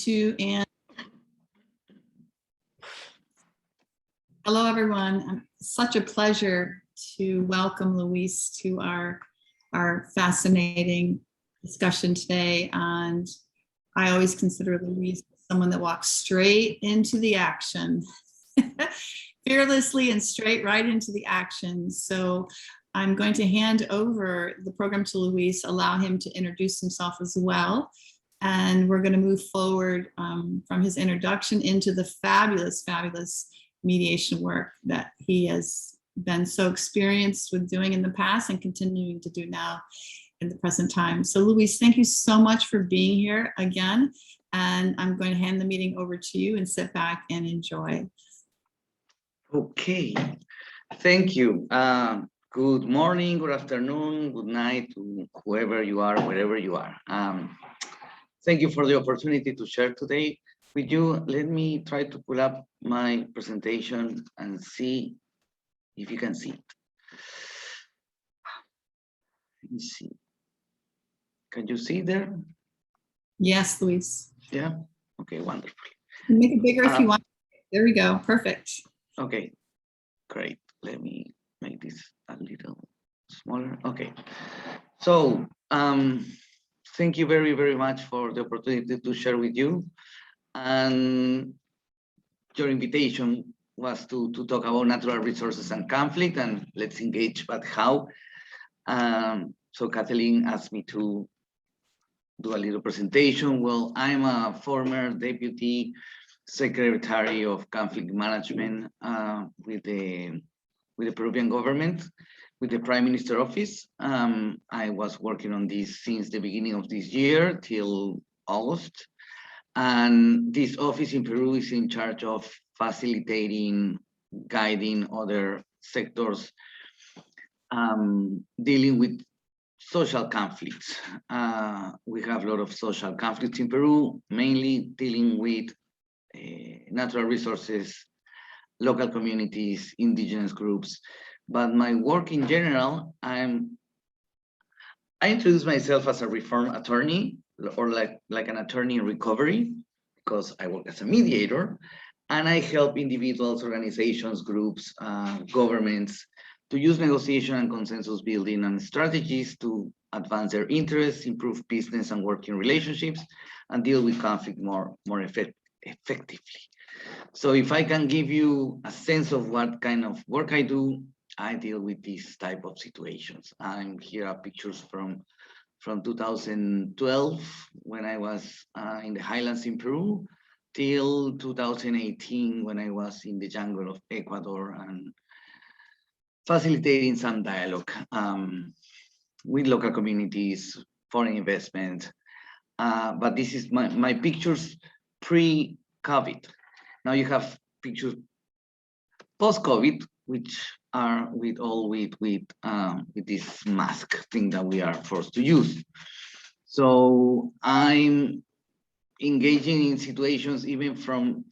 to Anne. Hello, everyone. Such a pleasure to welcome Luis to our fascinating discussion today. And I always consider Luis someone that walks straight into the action, fearlessly and straight right into the action. So I'm going to hand over the program to Luis, allow him to introduce himself as well. And we're going to move forward from his introduction into the fabulous, fabulous mediation work that he has been so experienced with doing in the past and continuing to do now in the present time. So Luis, thank you so much for being here again. And I'm going to hand the meeting over to you and sit back and enjoy. Okay, thank you. Good morning, good afternoon, good night to whoever you are, wherever you are. Thank you for the opportunity to share today with you. Let me try to pull up my presentation and see if you can see it. Let me see. Can you see there? Yes, Luis. Yeah, okay, wonderful. Make it bigger if you want. There we go, perfect. Okay, great. Let me make this a little smaller. Okay, so thank you very, very much for the opportunity to share with you. And your invitation was to talk about natural resources and conflict, and let's engage, but how? So Kathleen asked me to do a little presentation. Well, I'm a former deputy secretary of conflict management with the Peruvian government, with the Prime Minister office. I was working on this since the beginning of this year till August. And this office in Peru is in charge of facilitating, guiding other sectors dealing with social conflicts. We have a lot of social conflicts in Peru, mainly dealing with natural resources, local communities, indigenous groups. But my work in general, I introduce myself as a reform attorney, or like an attorney in recovery, because I work as a mediator, and I help individuals, organizations, groups, governments to use negotiation and consensus building and strategies to advance their interests, improve business and working relationships, and deal with conflict more effectively. So if I can give you a sense of what kind of work I do, I deal with these type of situations. I'm here are pictures from 2012 when I was in the highlands in Peru till 2018 when I was in the jungle of Ecuador and facilitating some dialogue with local communities, foreign investment. But this is my pictures pre-COVID. Now you have pictures post-COVID, which are with this mask thing that we are forced to use. So I'm engaging in situations even from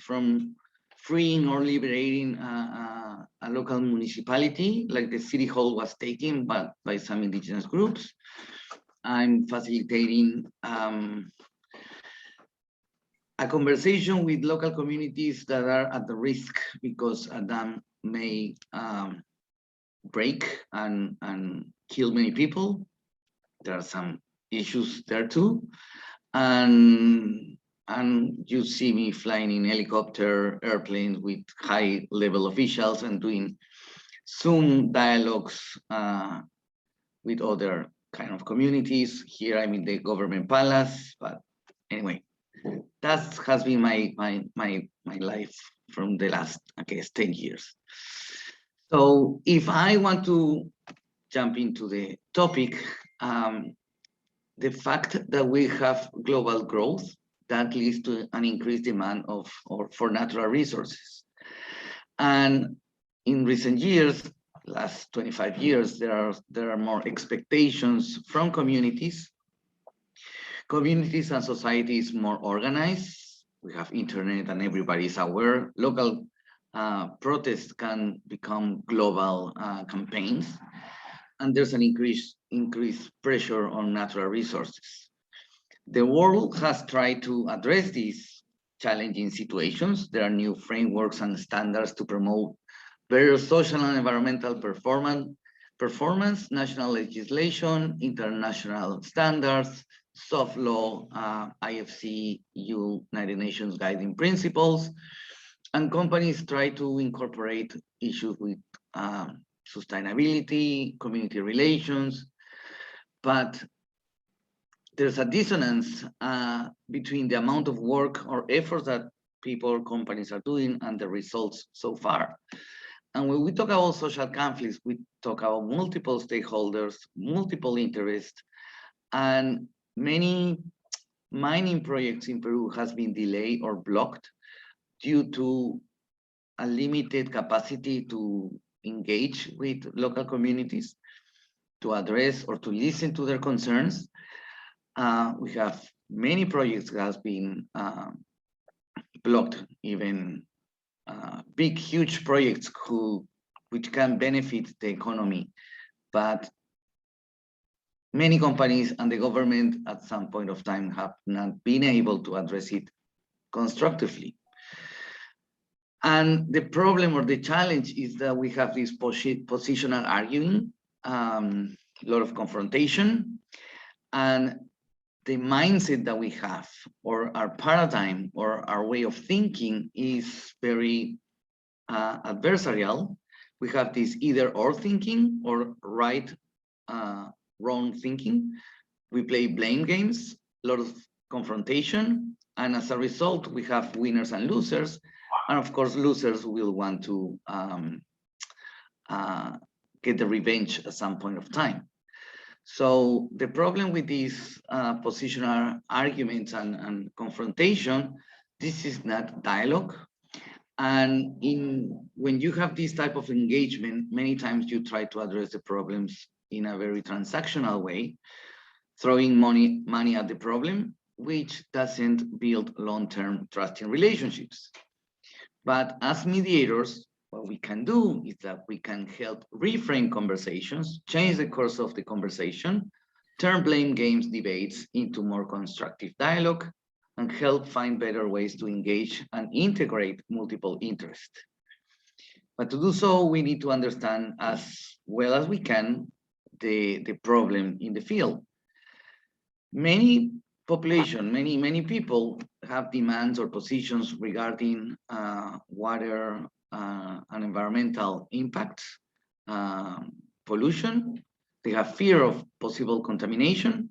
freeing or liberating a local municipality, like the city hall was taken by some indigenous groups. I'm facilitating a conversation with local communities that are at the risk because a dam may break and kill many people. There are some issues there too. And you see me flying in helicopter, airplanes with high level officials and doing Zoom dialogues with other kind of communities. Here I'm in the government palace, but anyway, that has been my life from the last, I guess, 10 years. So if I want to jump into the topic, the fact that we have global growth, that leads to an increased demand for natural resources. And in recent years, last 25 years, there are more expectations from communities. Communities and society is more organized. We have internet and everybody's aware. Local protests can become global campaigns. And there's an increased pressure on natural resources. The world has tried to address these challenging situations. There are new frameworks and standards to promote better social and environmental performance, national legislation, international standards, soft law, IFC, United Nations guiding principles, and companies try to incorporate issues with sustainability, community relations, but there's a dissonance between the amount of work or efforts that people or companies are doing and the results so far. And when we talk about social conflicts, we talk about multiple stakeholders, multiple interests, and many mining projects in Peru has been delayed or blocked due to a limited capacity to engage with local communities, to address or to listen to their concerns. We have many projects that have been blocked, even big, huge projects which can benefit the economy, but many companies and the government at some point of time have not been able to address it constructively. And the problem or the challenge is that we have this positional arguing, a lot of confrontation, and the mindset that we have, or our paradigm, or our way of thinking is very adversarial. We have this either or thinking or right, wrong thinking. We play blame games, a lot of confrontation, and as a result, we have winners and losers. And of course, losers will want to get the revenge at some point of time. So the problem with these positional arguments and confrontation, this is not dialogue. And when you have this type of engagement, many times you try to address the problems in a very transactional way, throwing money at the problem, which doesn't build long-term trusting relationships. But as mediators, what we can do is that we can help reframe conversations, change the course of the conversation, turn blame games debates into more constructive dialogue, and help find better ways to engage and integrate multiple interests. But to do so, we need to understand as well as we can the problem in the field. Many people have demands or positions regarding water and environmental impacts, pollution. They have fear of possible contamination.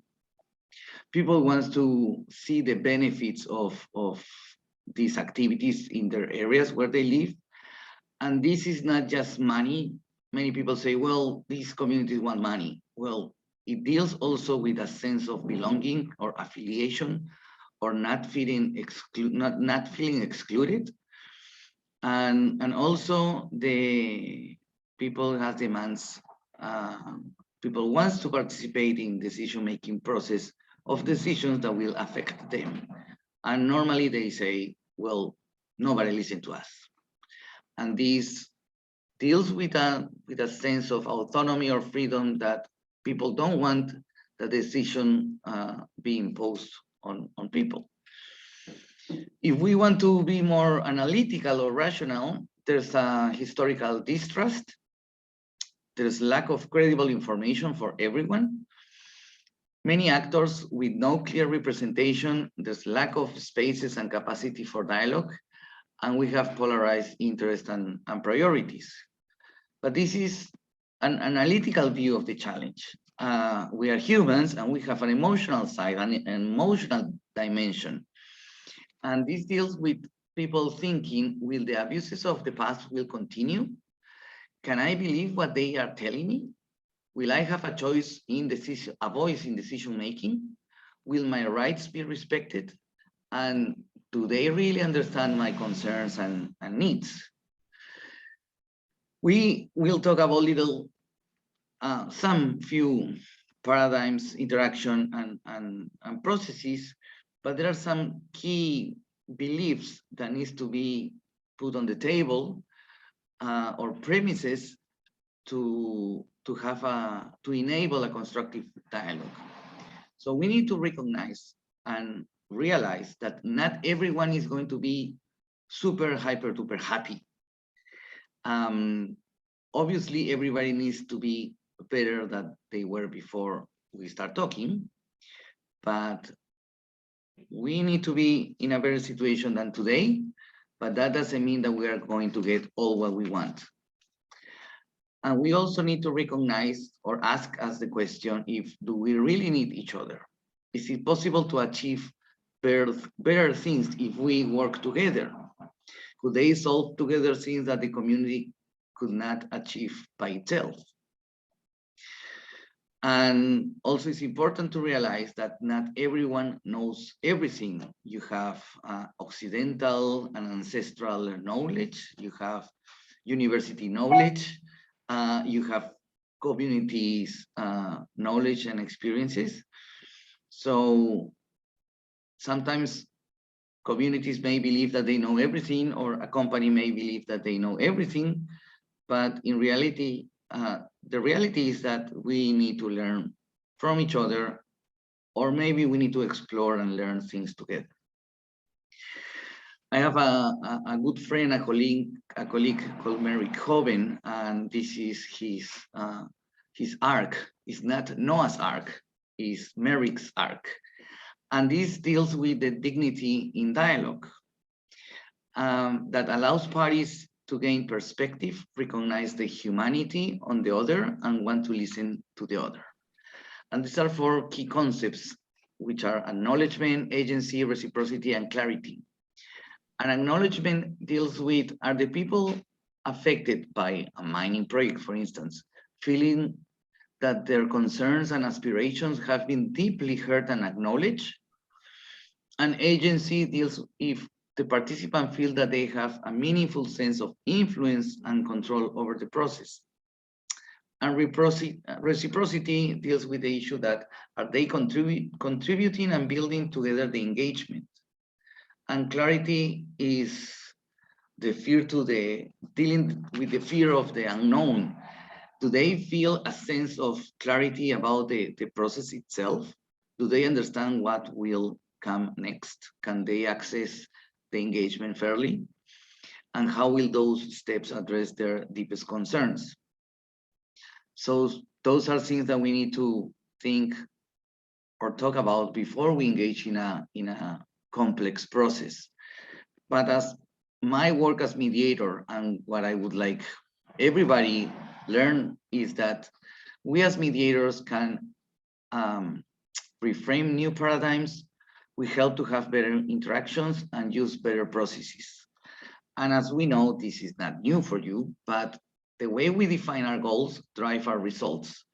People want to see the benefits of these activities in their areas where they live. And this is not just money. Many people say, well, these communities want money. Well, it deals also with a sense of belonging or affiliation, or not feeling excluded. And also the people have demands, people wants to participate in decision-making process of decisions that will affect them. And normally they say, well, nobody listens to us. And this deals with a sense of autonomy or freedom that people don't want the decision be imposed on people. If we want to be more analytical or rational, there's a historical distrust. There's lack of credible information for everyone. Many actors with no clear representation. There's lack of spaces and capacity for dialogue. And we have polarized interests and priorities. But this is an analytical view of the challenge. We are humans and we have an emotional side, an emotional dimension. And this deals with people thinking, will the abuses of the past will continue? Can I believe what they are telling me? Will I have a choice in decision, a voice in decision making? Will my rights be respected? And do they really understand my concerns and needs? We will talk about some few paradigms, interaction and processes, but there are some key beliefs that needs to be put on the table or premises to enable a constructive dialogue. So we need to recognize and realize that not everyone is going to be super hyper duper happy. Obviously, everybody needs to be better than they were before we start talking, but we need to be in a better situation than today, but that doesn't mean that we are going to get all what we want. And we also need to recognize or ask us the question, if do we really need each other? Is it possible to achieve better things if we work together? Could they solve together things that the community could not achieve by itself? And also it's important to realize that not everyone knows everything. You have Occidental and ancestral knowledge, you have university knowledge, you have communities knowledge and experiences. So sometimes communities may believe that they know everything, or a company may believe that they know everything, but in reality, the reality is that we need to learn from each other, or maybe we need to explore and learn things together. I have a good friend, a colleague called Merrick Hoven, and this is his arc. It's not Noah's Ark, it's Merrick's Arc. And this deals with the dignity in dialogue that allows parties to gain perspective, recognize the humanity on the other, and want to listen to the other. And these are 4 key concepts, which are acknowledgement, agency, reciprocity, and clarity. An acknowledgement deals with, are the people affected by a mining project, for instance, feeling that their concerns and aspirations have been deeply heard and acknowledged? An agency deals if the participants feel that they have a meaningful sense of influence and control over the process. And reciprocity deals with the issue that are they contributing and building together the engagement. And clarity is the fear to the dealing with the fear of the unknown. Do they feel a sense of clarity about the process itself? Do they understand what will come next? Can they access the engagement fairly? And how will those steps address their deepest concerns? So those are things that we need to think or talk about before we engage in a complex process. But as my work as mediator, and what I would like everybody learn, is that we as mediators can reframe new paradigms. We help to have better interactions and use better processes. And as we know, this is not new for you, but the way we define our goals drive our results.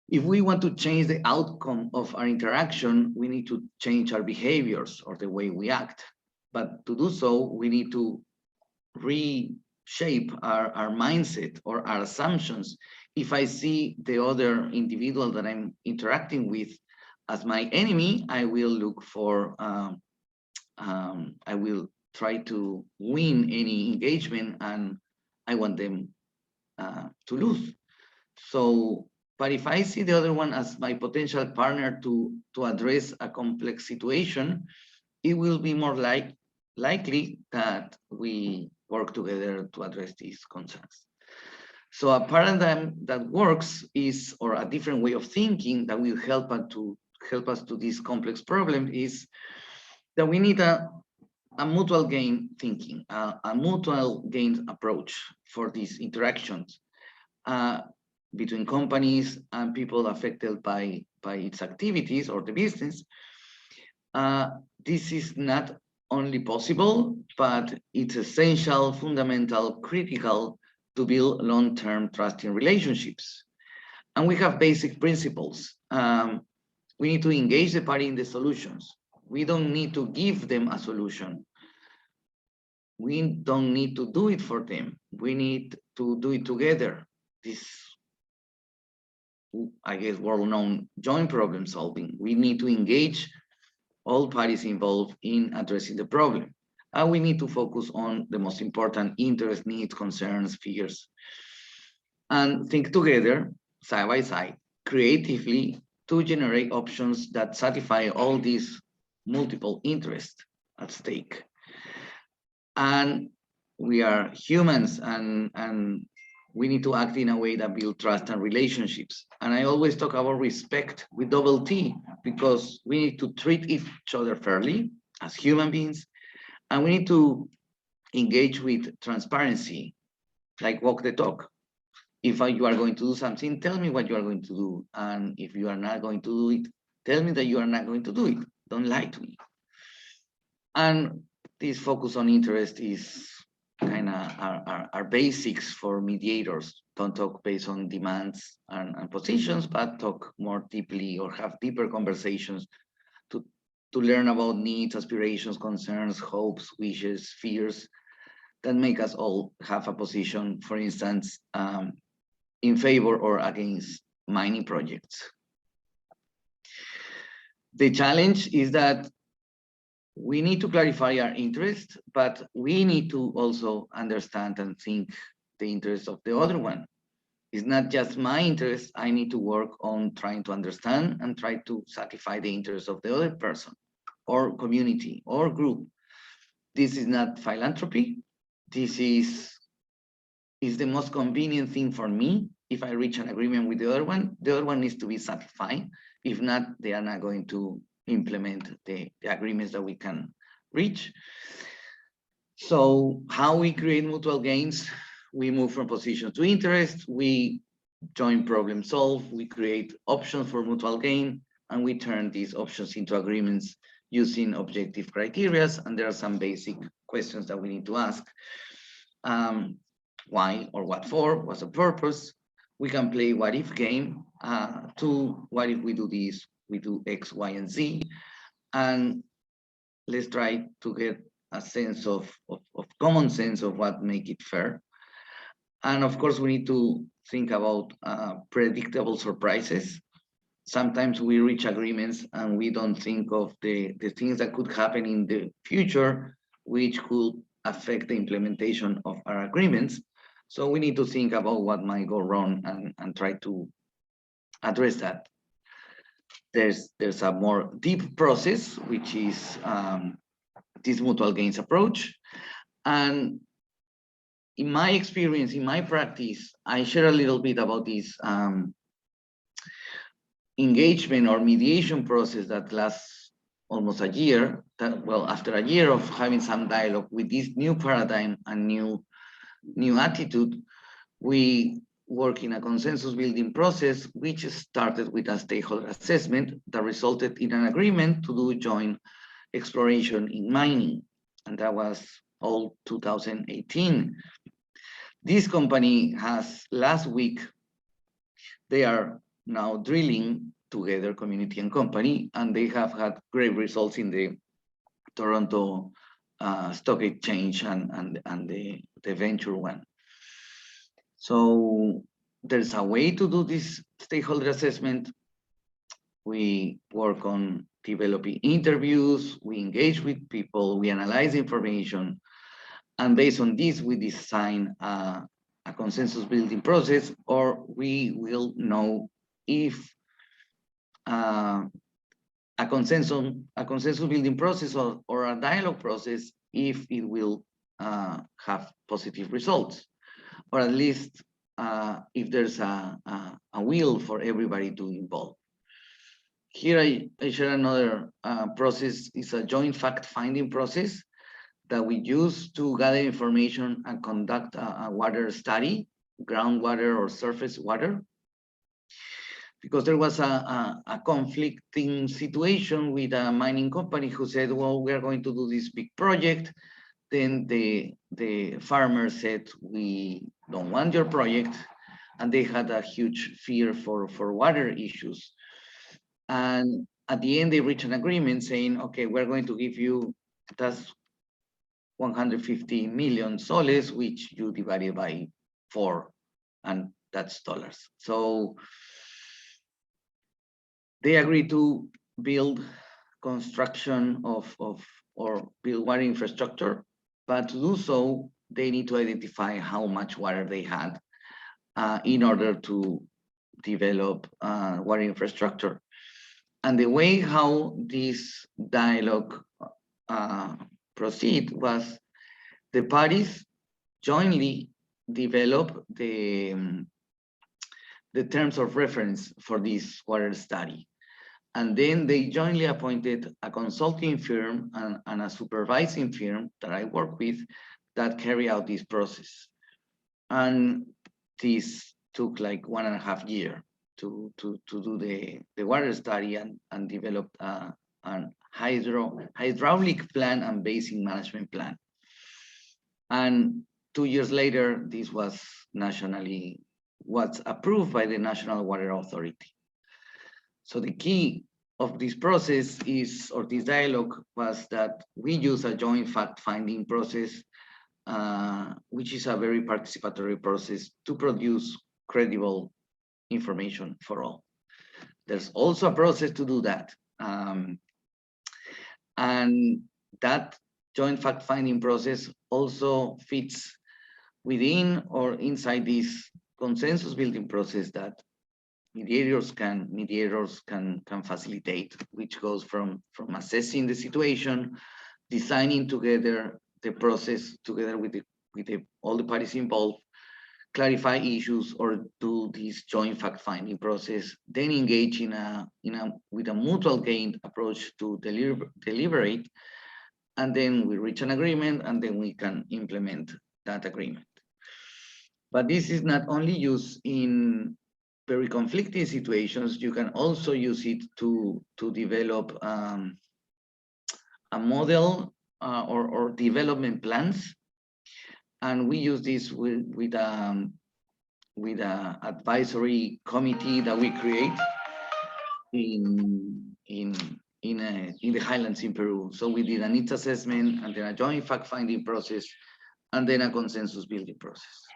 If we want to change the outcome of our interaction, we need to change our behaviors or the way we act. But to do so, we need to reshape our mindset or our assumptions. If I see the other individual that I'm interacting with as my enemy, I will look for, I will try to win any engagement, and I want them to lose. So, but if I see the other one as my potential partner to address a complex situation, it will be more likely that we work together to address these concerns. So a paradigm that works is, or a different way of thinking that will help us to this complex problem, is that we need a mutual gain thinking, a mutual gain approach for these interactions between companies and people affected by its activities or the business. This is not only possible, but it's essential, fundamental, critical to build long-term trusting relationships. And we have basic principles. We need to engage the party in the solutions. We don't need to give them a solution. We don't need to do it for them. We need to do it together. This, I guess, well-known joint problem solving. We need to engage all parties involved in addressing the problem. And we need to focus on the most important interests, needs, concerns, fears, and think together, side by side, creatively, to generate options that satisfy all these multiple interests at stake. And we are humans, and we need to act in a way that builds trust and relationships. And I always talk about respect with double T, because we need to treat each other fairly as human beings, and we need to engage with transparency, like walk the talk. If you are going to do something, tell me what you are going to do. And if you are not going to do it, tell me that you are not going to do it. Don't lie to me. And this focus on interest is kind of our basics for mediators. Don't talk based on demands and positions, but talk more deeply or have deeper conversations to learn about needs, aspirations, concerns, hopes, wishes, fears that make us all have a position, for instance, in favor or against mining projects. The challenge is that we need to clarify our interest, but we need to also understand and think the interest of the other one. It's not just my interest. I need to work on trying to understand and try to satisfy the interest of the other person or community or group. This is not philanthropy. This is the most convenient thing for me. If I reach an agreement with the other one needs to be satisfied. If not, they are not going to implement the agreements that we can reach. So how we create mutual gains? We move from position to interest, we join problem solve, we create options for mutual gain, and we turn these options into agreements using objective criteria. And there are some basic questions that we need to ask. Why or what for? What's the purpose? We can play what if game to what if we do this, we do X, Y, and Z. And let's try to get a sense of common sense of what make it fair. And of course, we need to think about predictable surprises. Sometimes we reach agreements and we don't think of the things that could happen in the future, which could affect the implementation of our agreements. So we need to think about what might go wrong and try to address that. There's a more deep process, which is this mutual gains approach. And in my experience, in my practice, I share a little bit about this engagement or mediation process that lasts almost a year. Well, after a year of having some dialogue with this new paradigm and new attitude, we work in a consensus building process, which started with a stakeholder assessment that resulted in an agreement to do joint exploration in mining. And that was all 2018. This company has last week, they are now drilling together, community and company, and they have had great results in the Toronto Stock Exchange and the venture one. So there's a way to do this stakeholder assessment. We work on developing interviews, we engage with people, we analyze information, and based on this, we design a consensus building process, or we will know if a consensus building process or a dialogue process, if it will have positive results, or at least if there's a will for everybody to involve. Here I share another process. It's a joint fact-finding process that we use to gather information and conduct a water study, groundwater or surface water. Because there was a conflicting situation with a mining company who said, well, we are going to do this big project. Then the farmer said, we don't want your project. And they had a huge fear for water issues. And at the end, they reached an agreement saying, okay, we're going to give you, that's 150 million soles, which you divided by 4, and that's dollars. So they agreed to build construction or build water infrastructure, but to do so, they need to identify how much water they had in order to develop water infrastructure. And the way how this dialogue proceed was the parties jointly develop the terms of reference for this water study. And then they jointly appointed a consulting firm and a supervising firm that I work with that carry out this process. And this took like 1.5 years to do the water study and develop an hydraulic plan and basin management plan. And 2 years later, this was approved by the National Water Authority. So the key of this process is, or this dialogue, was that we use a joint fact-finding process, which is a very participatory process to produce credible information for all. There's also a process to do that. And that joint fact-finding process also fits within or inside this consensus building process that mediators can facilitate, which goes from assessing the situation, designing together the process together with all the parties involved, clarify issues, or do this joint fact-finding process, then engage with a mutual gain approach to deliberate, and then we reach an agreement, and then we can implement that agreement. But this is not only used in very conflicting situations. You can also use it to develop a model or development plans, and we use this with an advisory committee that we create in the highlands in Peru. So we did a needs assessment, and then a joint fact-finding process, and then a consensus building process.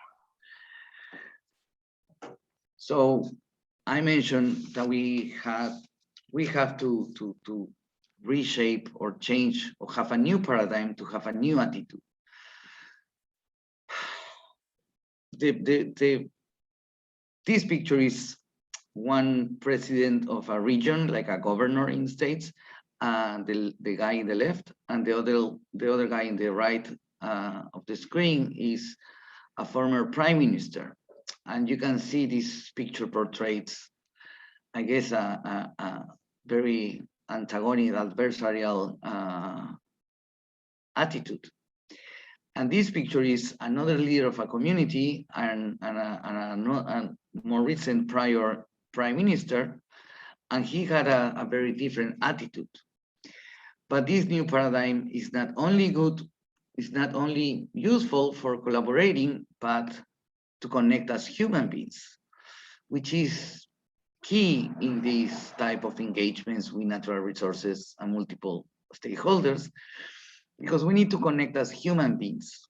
So I mentioned that we have to reshape or change or have a new paradigm, to have a new attitude. This picture is one president of a region, like a governor in states, and the guy in the left, and the other guy in the right of the screen is a former prime minister. And you can see this picture portrays, I guess, a very antagonic, adversarial attitude. And this picture is another leader of a community and a more recent prior prime minister, and he had a very different attitude. But this new paradigm is not only good, it's not only useful for collaborating, but to connect as human beings, which is key in these type of engagements with natural resources and multiple stakeholders, because we need to connect as human beings.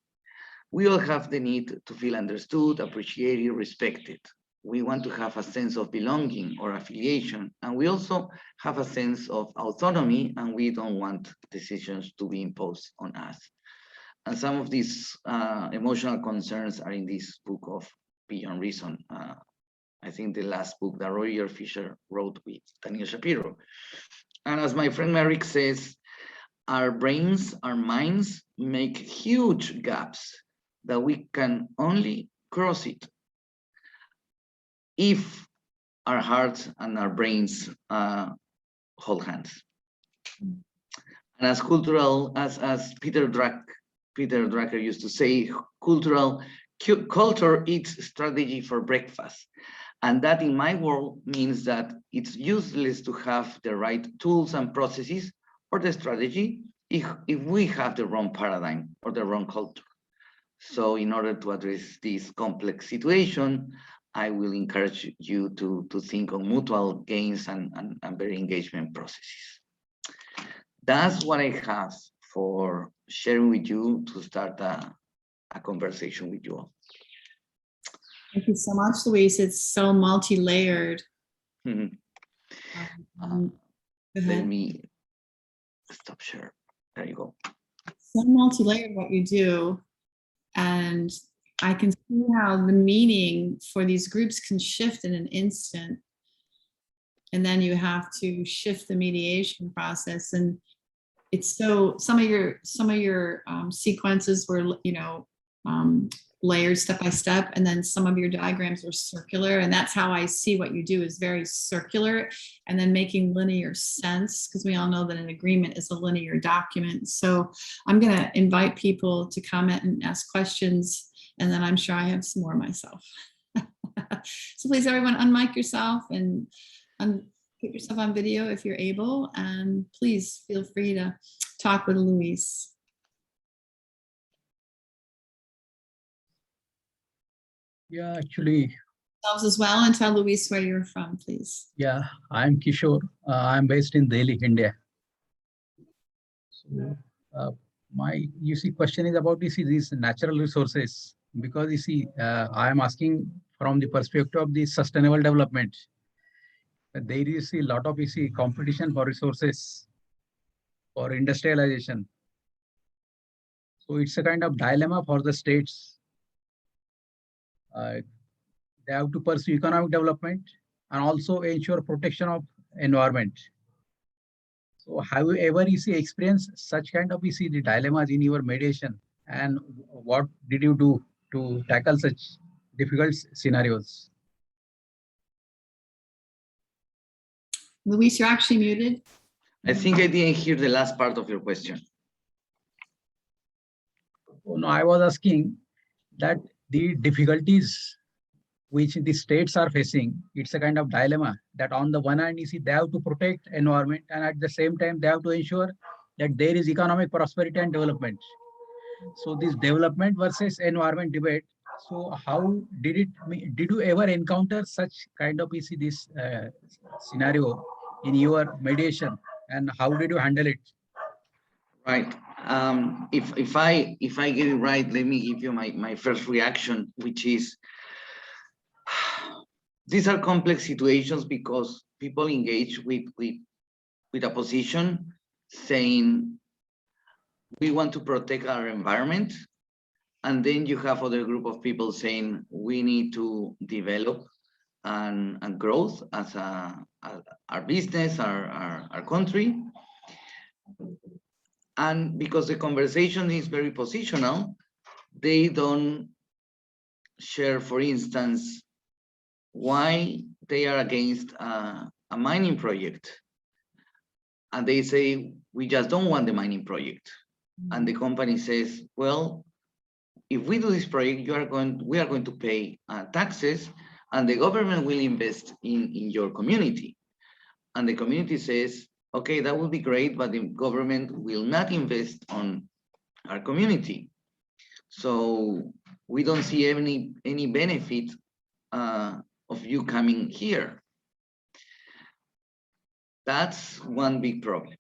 We all have the need to feel understood, appreciated, respected. We want to have a sense of belonging or affiliation, and we also have a sense of autonomy, and we don't want decisions to be imposed on us. And some of these emotional concerns are in this book of Beyond Reason. I think the last book that Roger Fisher wrote with Daniel Shapiro. And as my friend Merrick says, our brains, our minds make huge gaps that we can only cross it if our hearts and our brains hold hands. And as Peter Drucker used to say, culture eats strategy for breakfast. And that in my world means that it's useless to have the right tools and processes or the strategy if we have the wrong paradigm or the wrong culture. So in order to address this complex situation, I will encourage you to think on mutual gains and better engagement processes. That's what I have for sharing with you to start a conversation with you all. Thank you so much, Luis. It's so multi-layered. Mm-hmm. Let me stop share. There you go. So multi-layered what you do. And I can see how the meaning for these groups can shift in an instant. and then you have to shift the mediation process. And it's so some of your sequences were, you know, layered step by step, and then some of your diagrams are circular, and that's how I see what you do is very circular, and then making linear sense, because we all know that an agreement is a linear document. So I'm going to invite people to comment and ask questions, and then I'm sure I have some more myself. So please, everyone, unmic yourself and put yourself on video if you're able, and please feel free to talk with Luis. Yeah, actually, As well, and tell Luis where you're from, please. yeah, I'm Kishore. I'm based in Delhi, India. So you see, question is about these natural resources, because you see, I am asking from the perspective of the sustainable development. There is a lot of competition for resources, for industrialization. So it's a kind of dilemma for the states. They have to pursue economic development and also ensure protection of environment. So have you ever experienced such kind of the dilemmas in your mediation, and what did you do to tackle such difficult scenarios? Luis, you're actually muted. I think I didn't hear the last part of your question. Oh, no, I was asking that the difficulties which the states are facing, it's a kind of dilemma that on the one hand, they have to protect environment, and at the same time, they have to ensure that there is economic prosperity and development. So this development versus environment debate. So how did you ever encounter such kind of this scenario in your mediation, and how did you handle it? Right. If I get it right, let me give you my first reaction, which is these are complex situations because people engage with a position saying we want to protect our environment, and then you have other group of people saying we need to develop and growth as our business, our country. And because the conversation is very positional, they don't share, for instance, why they are against a mining project. And they say, we just don't want the mining project. And the company says, well, if we do this project, we are going to pay taxes, and the government will invest in your community. And the community says, okay, that would be great, but the government will not invest on our community. So we don't see any benefit of you coming here. That's one big problem.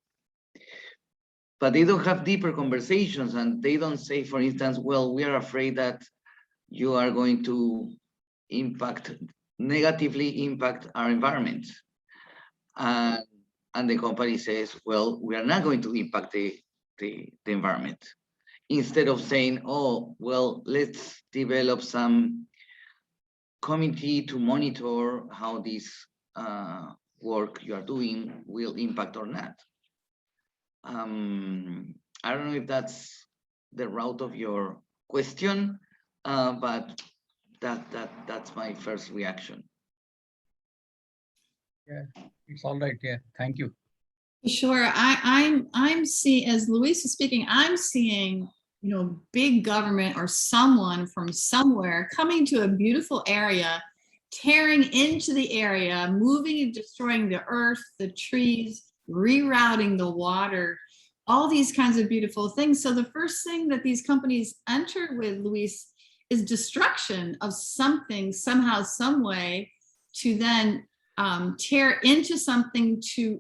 But they don't have deeper conversations, and they don't say, for instance, well, we are afraid that you are going to negatively impact our environment. And the company says, well, we are not going to impact the environment. Instead of saying, oh, well, let's develop some committee to monitor how this work you are doing will impact or not. I don't know if that's the route of your question, but that's my first reaction. Yeah, it's all right. Yeah, thank you. Sure. I'm seeing, as Luis is speaking, I'm seeing, you know, big government or someone from somewhere coming to a beautiful area, tearing into the area, moving and destroying the earth, the trees, rerouting the water, all these kinds of beautiful things. So the first thing that these companies enter with, Luis, is destruction of something, somehow, some way, to then tear into something to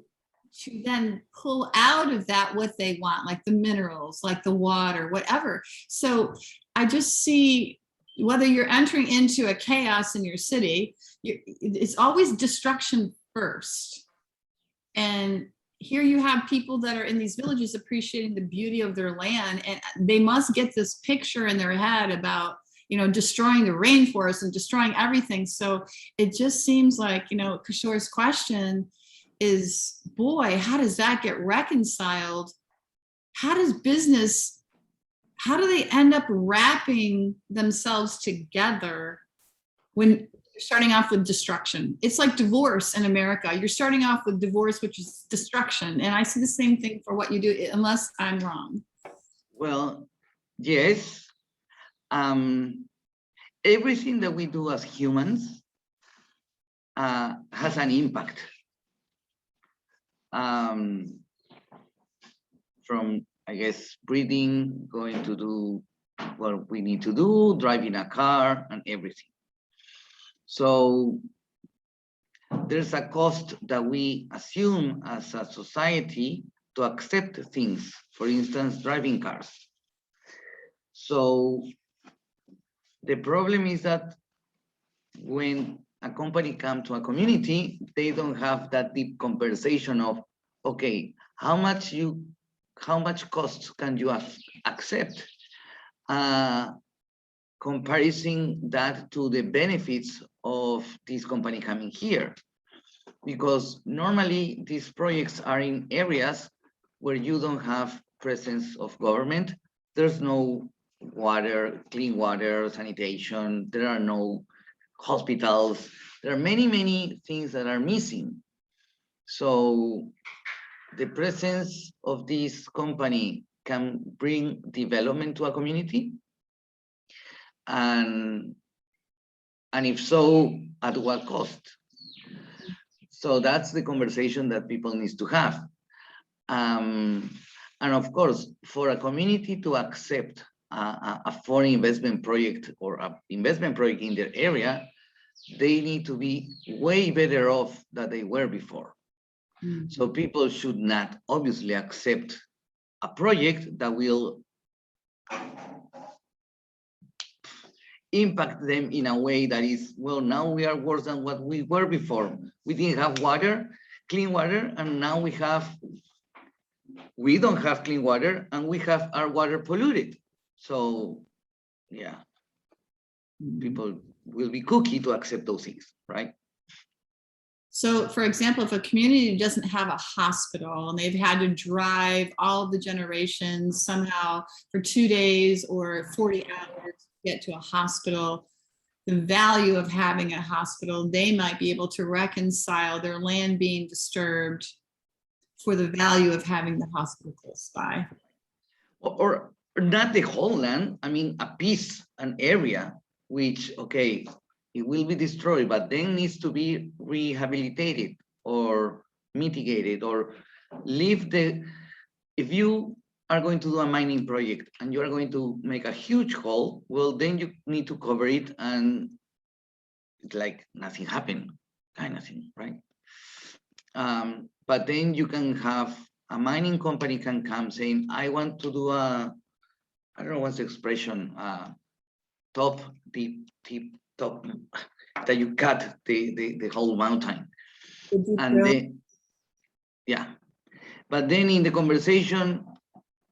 then pull out of that what they want, like the minerals, like the water, whatever. So I just see, whether you're entering into a chaos in your city, it's always destruction first. And here you have people that are in these villages appreciating the beauty of their land, and they must get this picture in their head about, you know, destroying the rainforest and destroying everything. So it just seems like, you know, Kishore's question is, boy, how does that get reconciled? How does business, how do they end up wrapping themselves together when you're starting off with destruction? It's like divorce in America. You're starting off with divorce, which is destruction. And I see the same thing for what you do, unless I'm wrong. Well, yes. Everything that we do as humans has an impact. From, I guess, breathing, going to do what we need to do, driving a car, and everything. So there's a cost that we assume as a society to accept things, for instance, driving cars. So the problem is that when a company comes to a community, they don't have that deep conversation of, okay, how much costs can you accept? Comparing that to the benefits of this company coming here. Because normally these projects are in areas where you don't have presence of government. There's no water, clean water, sanitation, there are no hospitals. There are many, many things that are missing. So the presence of this company can bring development to a community. And if so, at what cost? So that's the conversation that people need to have. And of course, for a community to accept a foreign investment project or an investment project in their area, they need to be way better off than they were before. Mm-hmm. So people should not obviously accept a project that will impact them in a way that is, well, now we are worse than what we were before. We didn't have water, clean water, and now we don't have clean water, and we have our water polluted. So yeah, people will be cookie to accept those things, right? So for example, if a community doesn't have a hospital and they've had to drive all of the generations somehow for 2 days or 40 hours to get to a hospital, the value of having a hospital, they might be able to reconcile their land being disturbed for the value of having the hospital close by. Or not the whole land, I mean, a piece, an area, which, okay, it will be destroyed, but then needs to be rehabilitated or mitigated or leave the, if you are going to do a mining project and you are going to make a huge hole, well, then you need to cover it and it's like nothing happened kind of thing, right? But then you can have a mining company can come saying, I want to do a, I don't know what's the expression, top, that you cut the whole mountain. And then, yeah. But then in the conversation,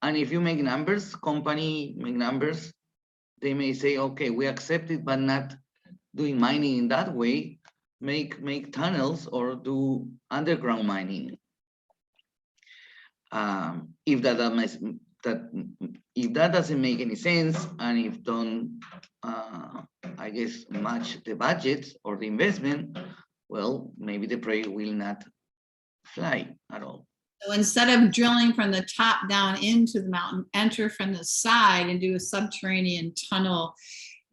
and if you make numbers, company make numbers, they may say, okay, we accept it, but not doing mining in that way, make tunnels or do underground mining. If that doesn't make any sense, and if don't, I guess, match the budget or the investment, well, maybe the project will not fly at all. So instead of drilling from the top down into the mountain, enter from the side and do a subterranean tunnel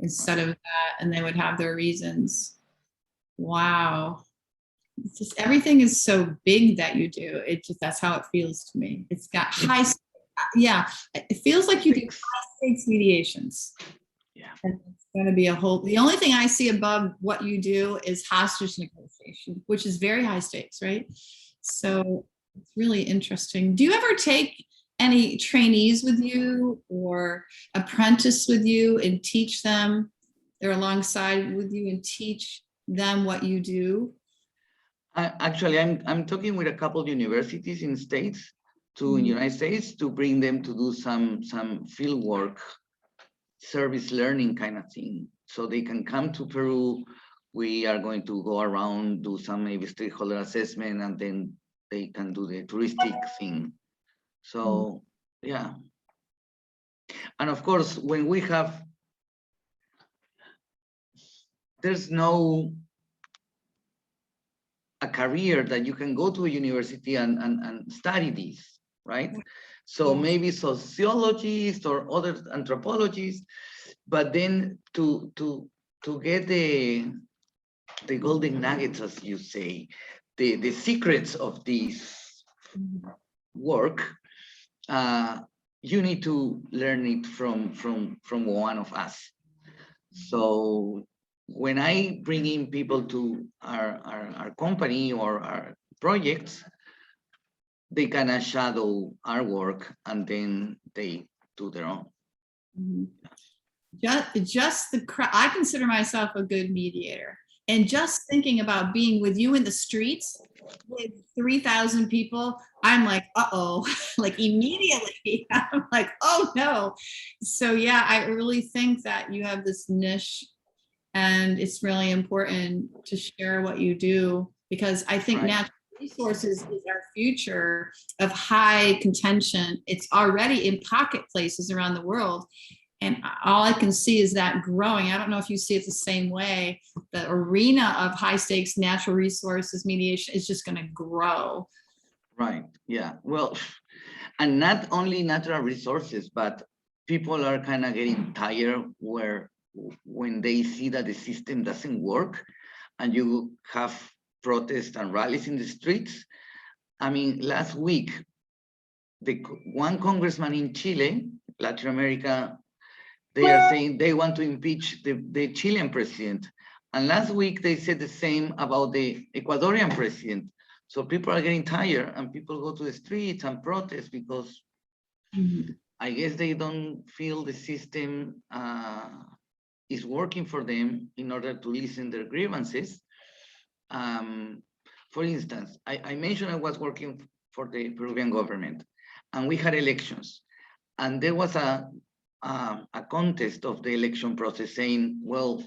instead of that, and they would have their reasons. Wow. It's just everything is so big that you do. It just, that's how it feels to me. It's got high, yeah, it feels like you do high stakes mediations. Yeah. And it's going to be a whole, the only thing I see above what you do is hostage negotiation, which is very high stakes, right? So it's really interesting. Do you ever take any trainees with you or apprentice with you and teach them? They're alongside with you and teach them what you do? Actually, I'm talking with a couple of universities in States, in United States, to bring them to do some field work, service learning kind of thing, so they can come to Peru, we are going to go around, do some maybe stakeholder assessment, and then they can do the touristic thing. So yeah. And of course, when we have, there's no a career that you can go to a university and study this, right? So maybe sociologists or other anthropologists, but then to get the golden nuggets, as you say, the secrets of this work, you need to learn it from one of us. So when I bring in people to our company or our projects, they kind of shadow our work and then they do their own. I consider myself a good mediator. And just thinking about being with you in the streets with 3,000 people, I'm like, uh-oh, like immediately, I'm like, oh no. So yeah, I really think that you have this niche and it's really important to share what you do, because I think natural resources is our future of high contention. It's already in pocket places around the world. And all I can see is that growing. I don't know if you see it the same way. The arena of high stakes natural resources mediation is just going to grow. Right. Yeah. Well, and not only natural resources, but people are kind of getting tired when they see that the system doesn't work and you have protests and rallies in the streets. I mean, last week, one congressman in Chile, Latin America, they are saying they want to impeach the Chilean president. And last week they said the same about the Ecuadorian president. So people are getting tired and people go to the streets and protest because I guess they don't feel the system is working for them in order to listen their grievances. For instance, I mentioned I was working for the Peruvian government and we had elections. And there was a contest of the election process saying, well,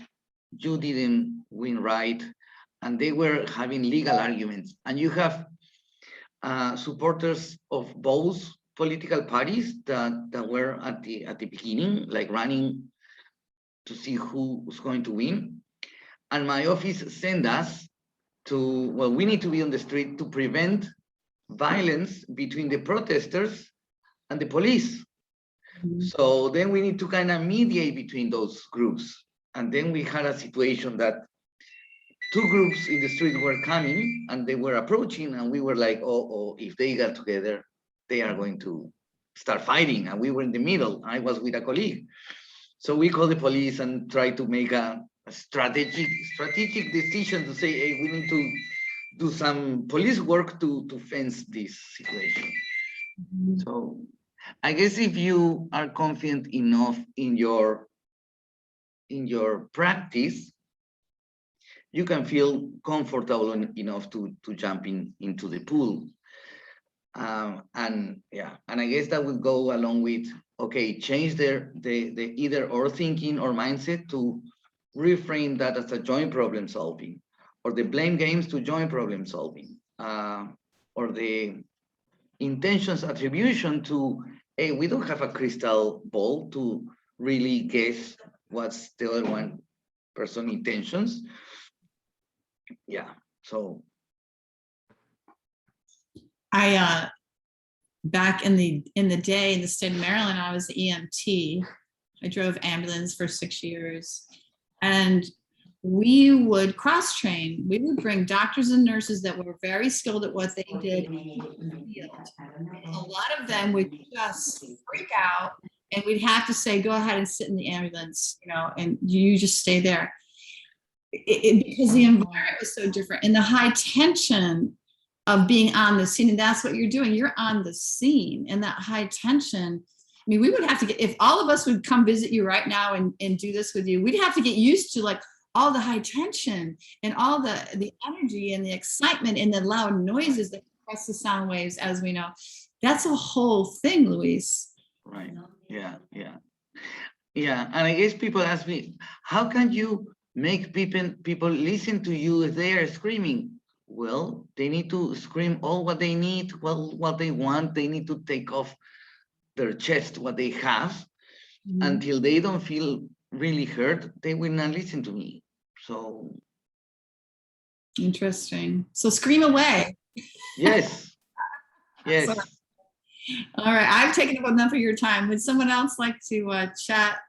you didn't win right. And they were having legal arguments. And you have supporters of both political parties that were at the beginning, like running to see who was going to win. And my office sent us to, well, we need to be on the street to prevent violence between the protesters and the police. So then we need to kind of mediate between those groups. And then we had a situation that two groups in the street were coming and they were approaching and we were like, oh, if they got together, they are going to start fighting. And we were in the middle. I was with a colleague. So we called the police and tried to make a strategic decision to say, hey, we need to do some police work to fence this situation. So I guess if you are confident enough in your practice, you can feel comfortable enough to jump into the pool. And yeah, and I guess that would go along with, okay, change the either or thinking or mindset to reframe that as a joint problem solving, or the blame games to joint problem solving, or the intentions attribution to, hey, we don't have a crystal ball to really guess what's the other one person intentions. Yeah, so. I back in the day in the state of Maryland, I was EMT. I drove ambulance for 6 years, and we would cross train. We would bring doctors and nurses that were very skilled at what they did in the field. A lot of them would just freak out, and we'd have to say, go ahead and sit in the ambulance, and you just stay there. Because the environment was so different, and the high tension of being on the scene, and that's what you're doing. You're on the scene, and that high tension. I mean, we would have to get, if all of us would come visit you right now and do this with you, we'd have to get used to like all the high tension and all the energy and the excitement and the loud noises that compress the sound waves, as we know. That's a whole thing, Luis. Right. Yeah. And I guess people ask me, how can you make people listen to you if they are screaming. Well, they need to scream all what they need, well, what they want. They need to take off their chest what they have. Until they don't feel really hurt, they will not listen to me. So Interesting. So scream away. yes, yes. So, all right, I've taken up enough of your time. Would someone else like to chat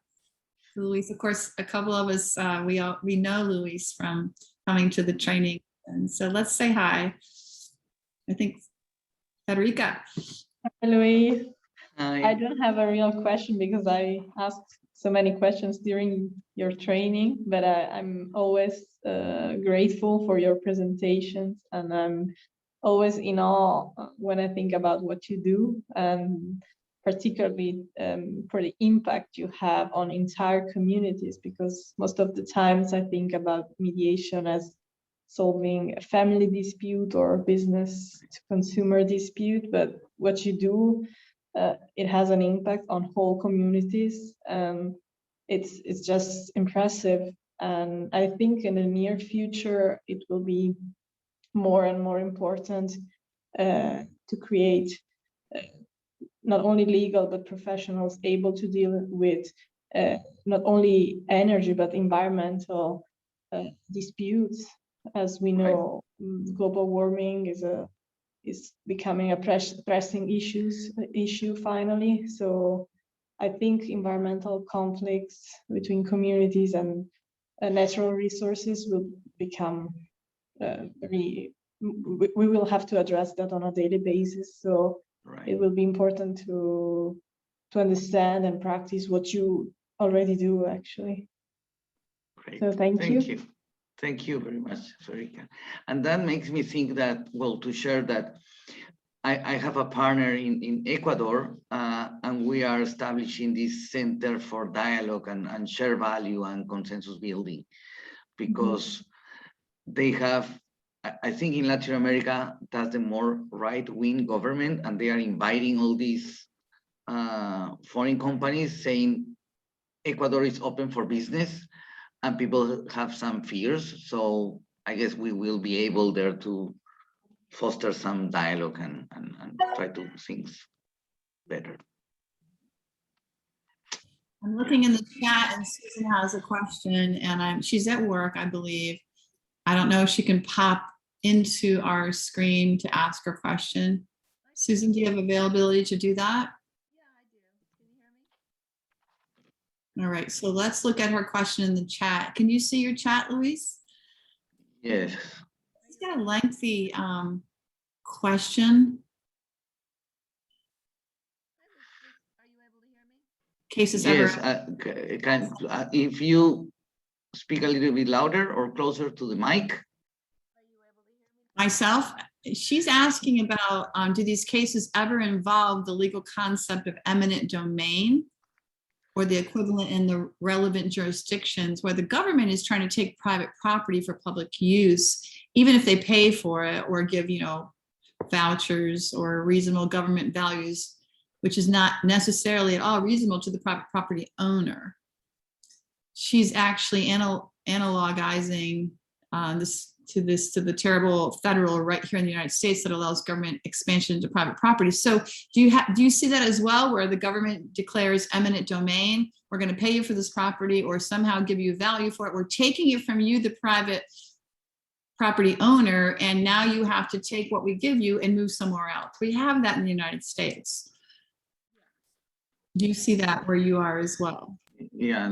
to Luis? Of course, a couple of us, we know Luis from coming to the training. And so let's say hi. I think Federica. Hi, Luis. Hi. I don't have a real question because I asked so many questions during your training, but I'm always grateful for your presentations, and I'm always in awe when I think about what you do, and particularly for the impact you have on entire communities, because most of the times I think about mediation as solving a family dispute or business to consumer dispute, but what you do, it has an impact on whole communities. It's just impressive, and I think in the near future it will be more and more important to create not only legal but professionals able to deal with not only energy but environmental disputes. As we know, global warming is becoming a pressing issue finally. So I think environmental conflicts between communities and natural resources will become we will have to address that on a daily basis. So it will be important to understand and practice what you already do, actually. Great. So thank you. Thank you very much, Federica. And that makes me think that, well, to share that I have a partner in Ecuador, and we are establishing this center for dialogue and share value and consensus building, because they have, I think in Latin America, that's the more right-wing government, and they are inviting all these foreign companies saying Ecuador is open for business, and people have some fears. So I guess we will be able there to foster some dialogue and try to things better. I'm looking in the chat and Susan has a question, and she's at work, I believe. I don't know if she can pop into our screen to ask her question. Susan, do you have availability to do that? Yeah, I do. Can you hear me? All right, so let's look at her question in the chat. Can you see your chat, Luis? Yes. She's got a lengthy question. Are you able to hear me? Cases Yes. ever. If you speak a little bit louder or closer to the mic. Are you able to hear me? Myself, she's asking about, do these cases ever involve the legal concept of eminent domain or the equivalent in the relevant jurisdictions where the government is trying to take private property for public use, even if they pay for it or give, vouchers or reasonable government values, which is not necessarily at all reasonable to the private property owner. She's actually analogizing to the terrible federal right here in the United States that allows government expansion into private property. So do you see that as well, where the government declares eminent domain? We're going to pay you for this property or somehow give you value for it. We're taking it from you, the private property owner, and now you have to take what we give you and move somewhere else. We have that in the United States. Do you see that where you are as well? Yeah,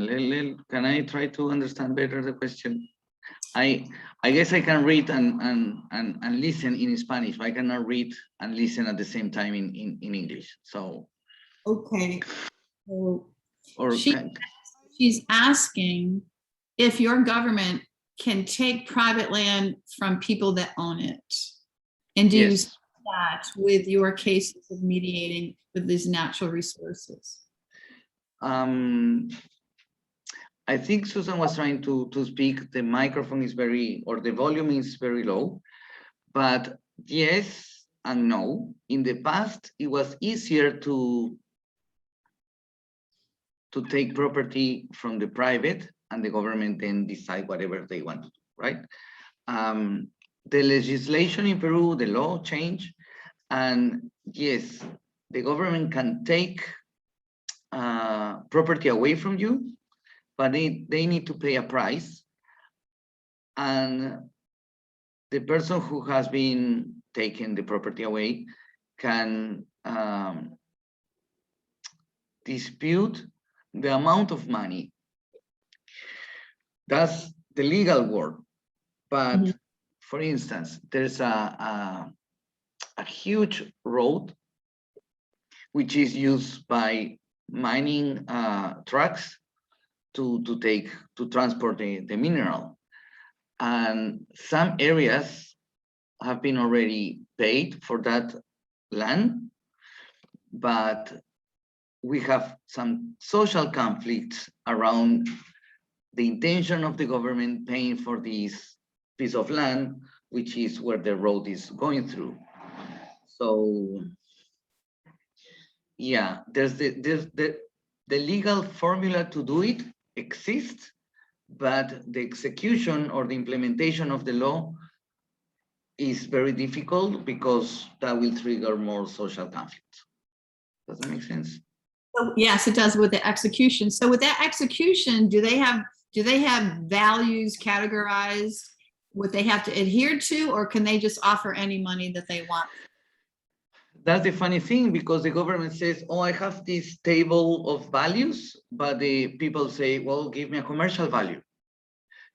can I try to understand better the question? I guess I can read and listen in Spanish, but I cannot read and listen at the same time in English. So okay. So or she's asking if your government can take private land from people that own it. And do you see that with your cases of mediating with these natural resources? I think Susan was trying to speak. The microphone is the volume is very low, but yes and no. In the past, it was easier to to take property from the private, and the government then decide whatever they want to do, right? The legislation in Peru, the law changed, and yes, the government can take property away from you, but they need to pay a price. And the person who has been taken the property away can dispute the amount of money. That's the legal word. But for instance, there's a huge road which is used by mining trucks to transport the mineral. And some areas have been already paid for that land, but we have some social conflicts around the intention of the government paying for this piece of land, which is where the road is going through. So yeah, there's the legal formula to do it exists, but the execution or the implementation of the law is very difficult because that will trigger more social conflict. Does that make sense? So, yes, it does with the execution. So with that execution, do they have values categorized, what they have to adhere to, or can they just offer any money that they want? That's the funny thing, because the government says, oh, I have this table of values, but the people say, well, give me a commercial value.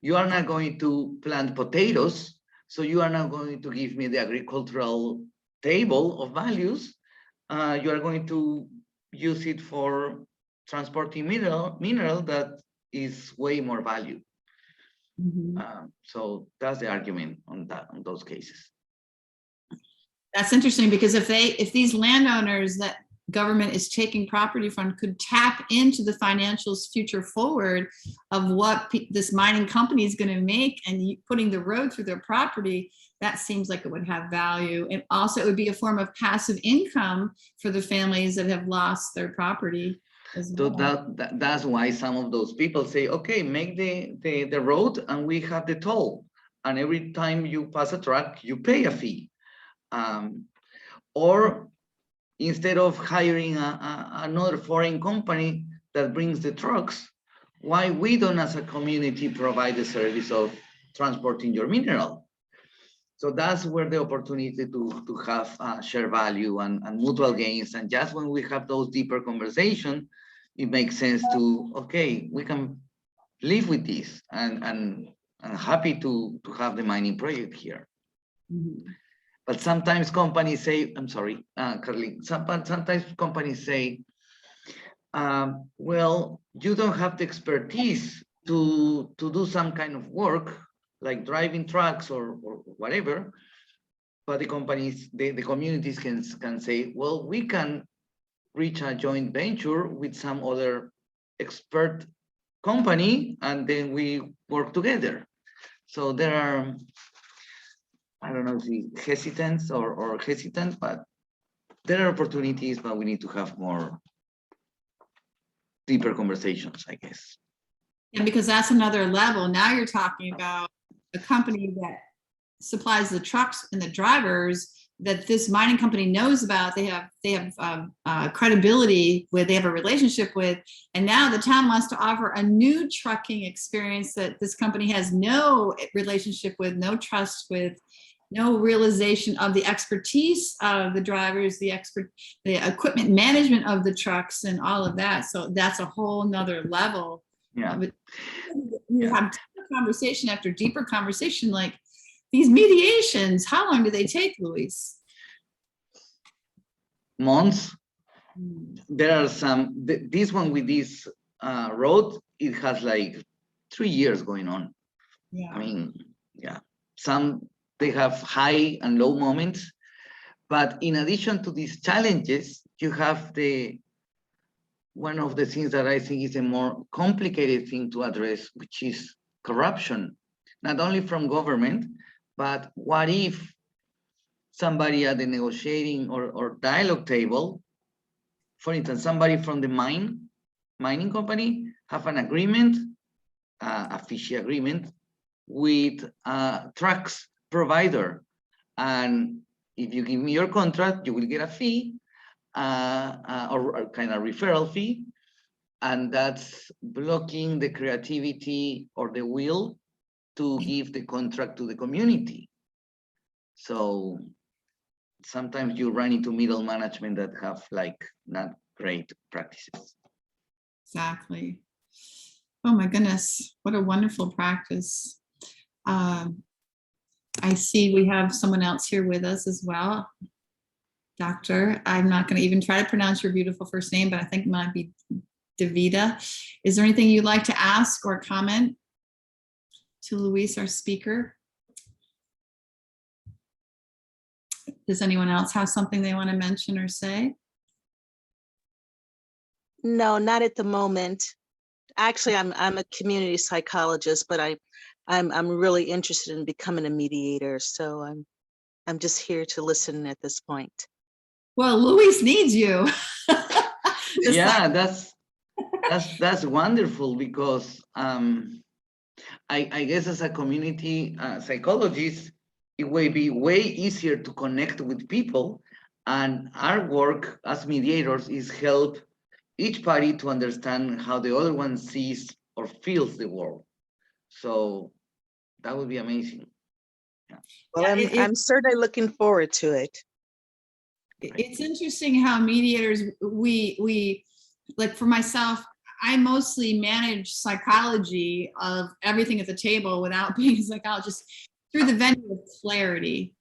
You are not going to plant potatoes, so you are not going to give me the agricultural table of values. You are going to use it for transporting mineral that is way more value. So that's the argument on those cases. That's interesting, because if these landowners that government is taking property from could tap into the financials future forward of what this mining company is going to make, and putting the road through their property, that seems like it would have value. And also it would be a form of passive income for the families that have lost their property as well. So that's why some of those people say, okay, make the road and we have the toll. And every time you pass a truck, you pay a fee. Or instead of hiring another foreign company that brings the trucks, why we don't as a community provide the service of transporting your mineral? So that's where the opportunity to have share value and mutual gains. And just when we have those deeper conversations, it makes sense to, okay, we can live with this, and I'm happy to have the mining project here. But sometimes companies say, I'm sorry, Carlene, sometimes companies say, well, you don't have the expertise to do some kind of work like driving trucks or whatever, but the companies, the communities can say, well, we can reach a joint venture with some other expert company, and then we work together. So there are, I don't know if it's hesitant or hesitant, but there are opportunities, but we need to have more deeper conversations, I guess. And because that's another level. Now you're talking about a company that supplies the trucks and the drivers that this mining company knows about. They have credibility with, they have a relationship with, and now the town wants to offer a new trucking experience that this company has no relationship with, no trust with, no realization of the expertise of the drivers, the equipment management of the trucks and all of that. So that's a whole nother level. Yeah. You have deeper conversation after deeper conversation, like these mediations, how long do they take, Luis? Months. There are some, this one with this road, it has like 3 years going on. Yeah. I mean, yeah, some, they have high and low moments, but in addition to these challenges, you have one of the things that I think is a more complicated thing to address, which is corruption, not only from government, but what if somebody at the negotiating or dialogue table, for instance, somebody from the mine mining company have an agreement, a fishy agreement with a trucks provider. And if you give me your contract, you will get a fee or kind of referral fee. And that's blocking the creativity or the will to give the contract to the community. So sometimes you run into middle management that have like not great practices. Exactly. Oh my goodness, what a wonderful practice. I see we have someone else here with us as well. Doctor, I'm not going to even try to pronounce your beautiful first name, but I think it might be Davida. Is there anything you'd like to ask or comment to Luis, our speaker? Does anyone else have something they want to mention or say? No, not at the moment. Actually, I'm a community psychologist, but I'm really interested in becoming a mediator. So I'm just here to listen at this point. Well, Luis needs you. Yeah, that's wonderful, because I guess as a community psychologist, it will be way easier to connect with people, and our work as mediators is help each party to understand how the other one sees or feels the world. So that would be amazing. Yeah. Well, Yeah, I'm certainly looking forward to it. It's interesting how mediators, we like, for myself, I mostly manage psychology of everything at the table without being a psychologist through the venue of clarity.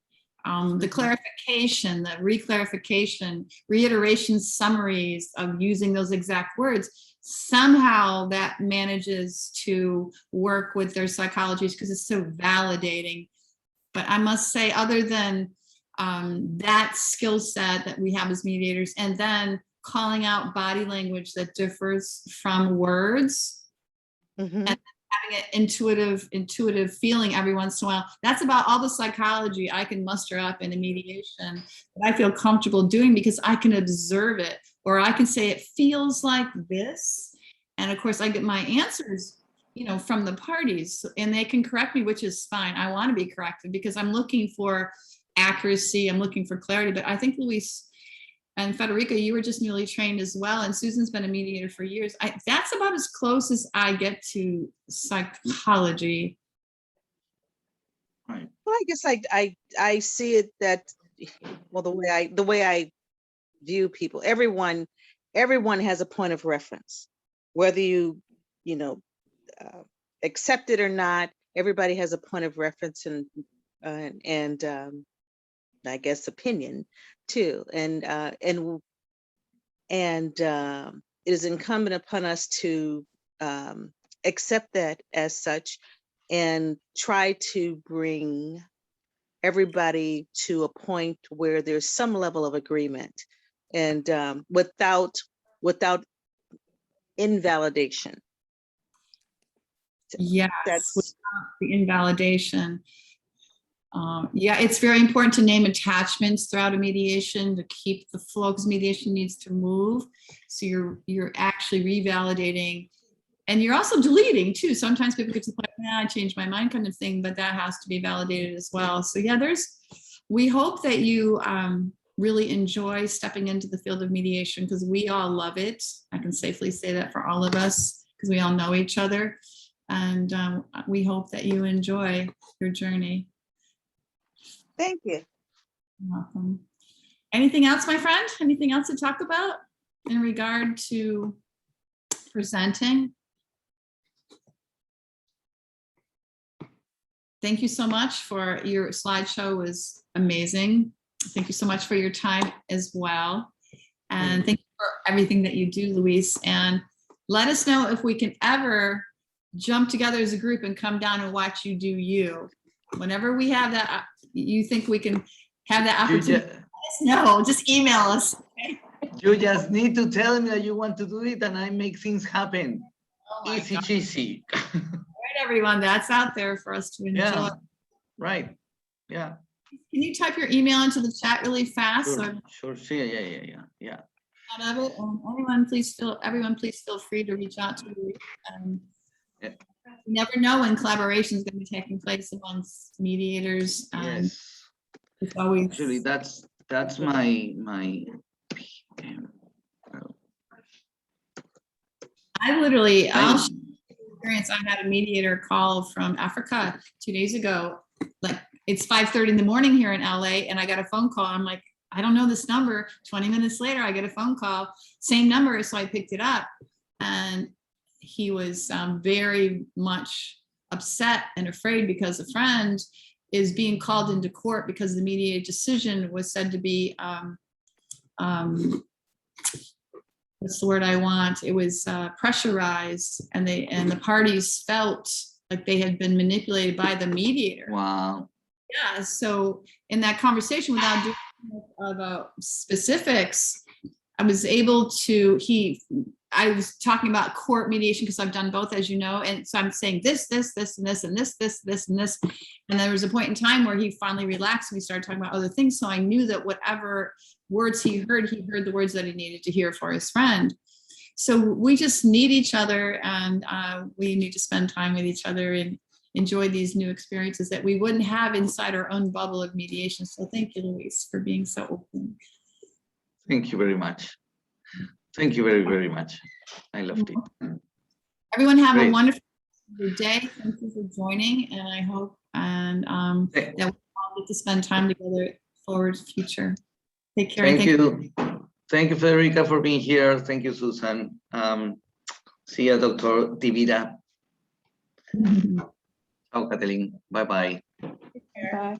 The clarification, the reclarification, reiteration summaries of using those exact words, somehow that manages to work with their psychologists because it's so validating. But I must say, other than that skill set that we have as mediators, and then calling out body language that differs from words, Mhm. and having an intuitive feeling every once in a while. That's about all the psychology I can muster up in a mediation that I feel comfortable doing, because I can observe it, or I can say it feels like this. And of course I get my answers, from the parties, and they can correct me, which is fine. I want to be corrected because I'm looking for accuracy. I'm looking for clarity. But I think Luis and Federica, you were just newly trained as well, and Susan's been a mediator for years. That's about as close as I get to psychology. Right. Well, I guess I see it that, well, the way I view people, everyone has a point of reference, whether you accept it or not. Everybody has a point of reference and I guess opinion too, and it is incumbent upon us to accept that as such and try to bring everybody to a point where there's some level of agreement, and without invalidation. Yes, That's without the invalidation. Yeah, it's very important to name attachments throughout a mediation to keep the flow, because mediation needs to move. So you're actually revalidating, and you're also deleting too. Sometimes people get to the point, I changed my mind kind of thing, but that has to be validated as well. So yeah, we hope that you really enjoy stepping into the field of mediation, because we all love it. I can safely say that for all of us, because we all know each other. And we hope that you enjoy your journey. Thank you. You're welcome. Anything else, my friend? Anything else to talk about in regard to presenting? Thank you so much for your slideshow, was amazing. Thank you so much for your time as well. And thank you for everything that you do, Luis. And let us know if we can ever jump together as a group and come down and watch you do you. Whenever we have that, you think we can have that opportunity, let us know. Just email us. Okay? You just need to tell me that you want to do it, and I make things happen. Oh my Easy God. cheesy. All right, everyone, that's out there for us to enjoy. Yeah, right. Yeah. Can you type your email into the chat really fast? Sure. Yeah. out of it. And everyone please feel free to reach out to me. Yeah. You never know when collaboration is going to be taking place amongst mediators. Yes. It's always Actually, that's my I literally, I'll share the experience. I had a mediator call from Africa 2 days ago. Like it's 5:30 in the morning here in LA, and I got a phone call. I'm like, I don't know this number. 20 minutes later, I get a phone call, same number. So I picked it up, and he was very much upset and afraid because a friend is being called into court because the mediated decision was said to be what's the word I want? It was pressurized, and the parties felt like they had been manipulated by the mediator. wow. Yeah. So in that conversation, without doing about specifics, I was able to. I was talking about court mediation because I've done both, as you know, and so I'm saying this, and this, and this, and this, and there was a point in time where he finally relaxed and we started talking about other things. So I knew that whatever words he heard the words that he needed to hear for his friend. So we just need each other, and we need to spend time with each other and enjoy these new experiences that we wouldn't have inside our own bubble of mediation. So thank you, Luis, for being so open. Thank you very much. Thank you very, very much. I loved it. Everyone have Great. a wonderful day. Thank you for joining, and I hope that we all get to spend time together forward to the future. Take care. Thank you. Thank you, Federica, for being here. Thank you, Susan. See you, Dr. Divida. Ciao, Kathleen. Bye-bye. Bye.